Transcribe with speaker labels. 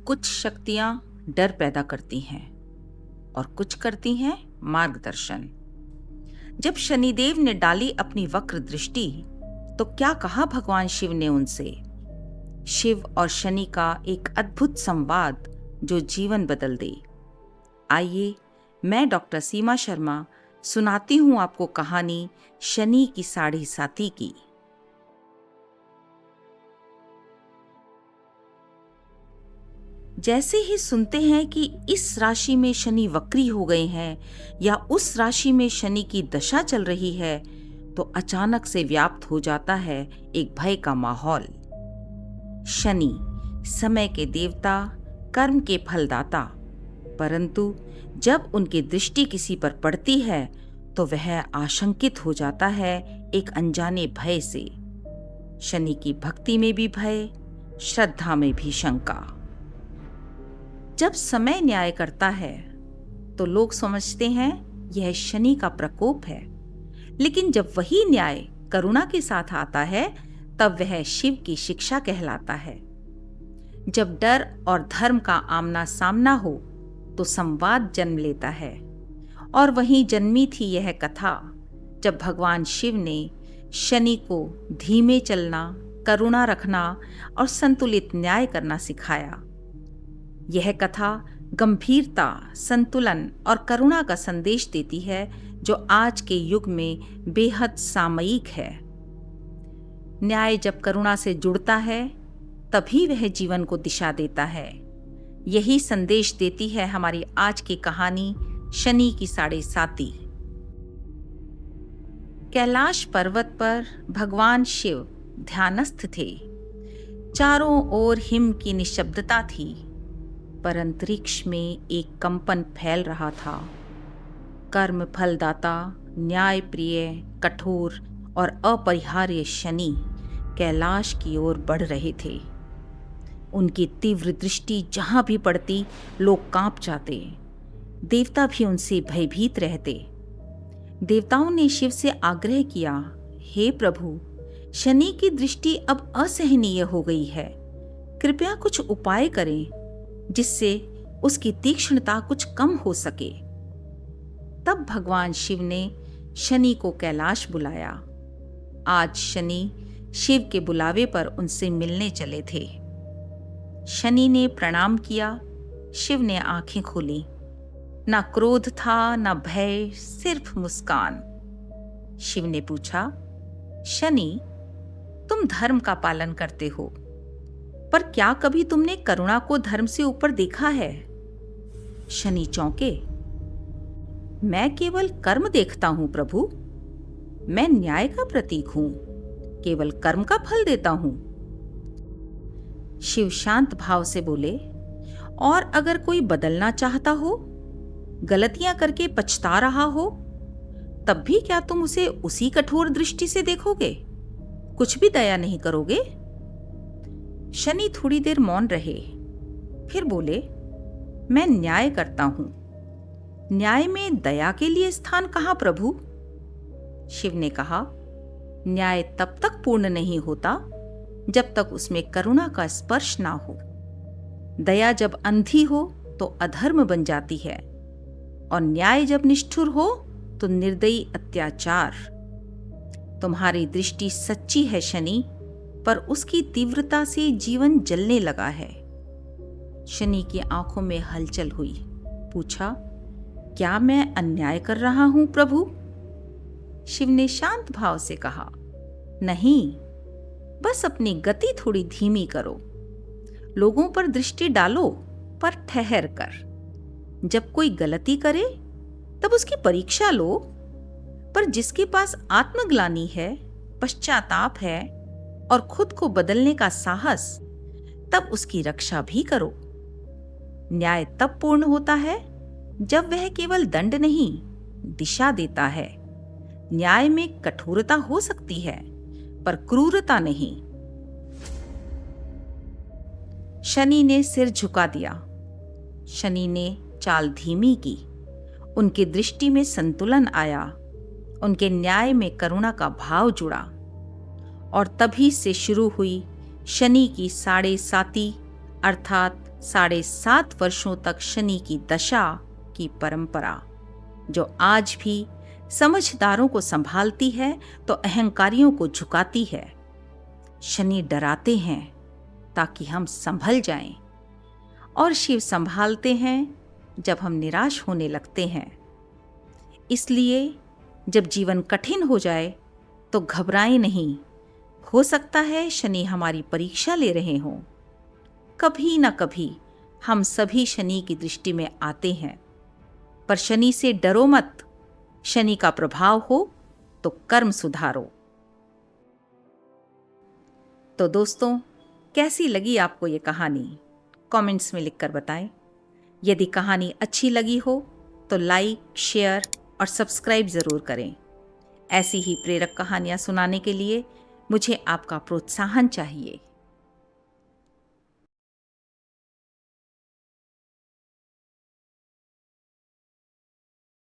Speaker 1: कुछ शक्तियां डर पैदा करती हैं और कुछ करती हैं मार्गदर्शन। जब शनिदेव ने डाली अपनी वक्र दृष्टि तो क्या कहा भगवान शिव ने उनसे? शिव और शनि का एक अद्भुत संवाद जो जीवन बदल दे। आइए, मैं डॉक्टर सीमा शर्मा सुनाती हूँ आपको कहानी शनि की साढ़े साती की। जैसे ही सुनते हैं कि इस राशि में शनि वक्री हो गए हैं या उस राशि में शनि की दशा चल रही है, तो अचानक से व्याप्त हो जाता है एक भय का माहौल। शनि समय के देवता, कर्म के फलदाता, परंतु जब उनकी दृष्टि किसी पर पड़ती है तो वह आशंकित हो जाता है एक अनजाने भय से। शनि की भक्ति में भी भय, श्रद्धा में भी शंका। जब समय न्याय करता है तो लोग समझते हैं यह शनि का प्रकोप है, लेकिन जब वही न्याय करुणा के साथ आता है तब वह शिव की शिक्षा कहलाता है। जब डर और धर्म का आमना सामना हो तो संवाद जन्म लेता है, और वहीं जन्मी थी यह कथा जब भगवान शिव ने शनि को धीमे चलना, करुणा रखना और संतुलित न्याय करना सिखाया। यह कथा गंभीरता, संतुलन और करुणा का संदेश देती है जो आज के युग में बेहद सामयिक है। न्याय जब करुणा से जुड़ता है तभी वह जीवन को दिशा देता है। यही संदेश देती है हमारी आज की कहानी शनि की साढ़े साती। कैलाश पर्वत पर भगवान शिव ध्यानस्थ थे। चारों ओर हिम की निशब्दता थी, पर अंतरिक्ष में एक कंपन फैल रहा था। कर्म फलदाता, न्याय प्रिय, कठोर और अपरिहार्य शनि कैलाश की ओर बढ़ रहे थे। उनकी तीव्र दृष्टि जहां भी पड़ती लोग कांप जाते। देवता भी उनसे भयभीत रहते। देवताओं ने शिव से आग्रह किया, हे प्रभु, शनि की दृष्टि अब असहनीय हो गई है। कृपया कुछ उपाय करें जिससे उसकी तीक्ष्णता कुछ कम हो सके। तब भगवान शिव ने शनि को कैलाश बुलाया। आज शनि शिव के बुलावे पर उनसे मिलने चले थे। शनि ने प्रणाम किया। शिव ने आंखें खोली। ना क्रोध था, ना भय, सिर्फ मुस्कान। शिव ने पूछा, शनि, तुम धर्म का पालन करते हो, पर क्या कभी तुमने करुणा को धर्म से ऊपर देखा है? शनि चौंके। मैं केवल कर्म देखता हूं प्रभु। मैं न्याय का प्रतीक हूं, केवल कर्म का फल देता हूं। शिव शांत भाव से बोले, और अगर कोई बदलना चाहता हो, गलतियां करके पछता रहा हो, तब भी क्या तुम उसे उसी कठोर दृष्टि से देखोगे? कुछ भी दया नहीं करोगे? शनि थोड़ी देर मौन रहे, फिर बोले, मैं न्याय करता हूं। न्याय में दया के लिए स्थान कहां प्रभु? शिव ने कहा, न्याय तब तक पूर्ण नहीं होता जब तक उसमें करुणा का स्पर्श ना हो। दया जब अंधी हो तो अधर्म बन जाती है, और न्याय जब निष्ठुर हो तो निर्दयी अत्याचार। तुम्हारी दृष्टि सच्ची है शनि, पर उसकी तीव्रता से जीवन जलने लगा है। शनि की आंखों में हलचल हुई। पूछा, क्या मैं अन्याय कर रहा हूं प्रभु? शिव ने शांत भाव से कहा, नहीं, बस अपनी गति थोड़ी धीमी करो। लोगों पर दृष्टि डालो, पर ठहर कर। जब कोई गलती करे तब उसकी परीक्षा लो, पर जिसके पास आत्मग्लानि है, पश्चाताप है और खुद को बदलने का साहस, तब उसकी रक्षा भी करो। न्याय तब पूर्ण होता है जब वह केवल दंड नहीं, दिशा देता है। न्याय में कठोरता हो सकती है, पर क्रूरता नहीं। शनि ने सिर झुका दिया। शनि ने चाल धीमी की। उनकी दृष्टि में संतुलन आया। उनके न्याय में करुणा का भाव जुड़ा, और तभी से शुरू हुई शनि की साढ़े साती, अर्थात 7.5 वर्षों तक शनि की दशा की परंपरा, जो आज भी समझदारों को संभालती है तो अहंकारियों को झुकाती है। शनि डराते हैं ताकि हम संभल जाएं, और शिव संभालते हैं जब हम निराश होने लगते हैं। इसलिए जब जीवन कठिन हो जाए तो घबराएं नहीं। हो सकता है शनि हमारी परीक्षा ले रहे हों। कभी ना कभी हम सभी शनि की दृष्टि में आते हैं, पर शनि से डरो मत। शनि का प्रभाव हो तो कर्म सुधारो। तो दोस्तों, कैसी लगी आपको ये कहानी? कमेंट्स में लिखकर बताएं। यदि कहानी अच्छी लगी हो तो लाइक, शेयर और सब्सक्राइब ज़रूर करें। ऐसी ही प्रेरक कहानियाँ सुनाने के लिए मुझे आपका प्रोत्साहन चाहिए।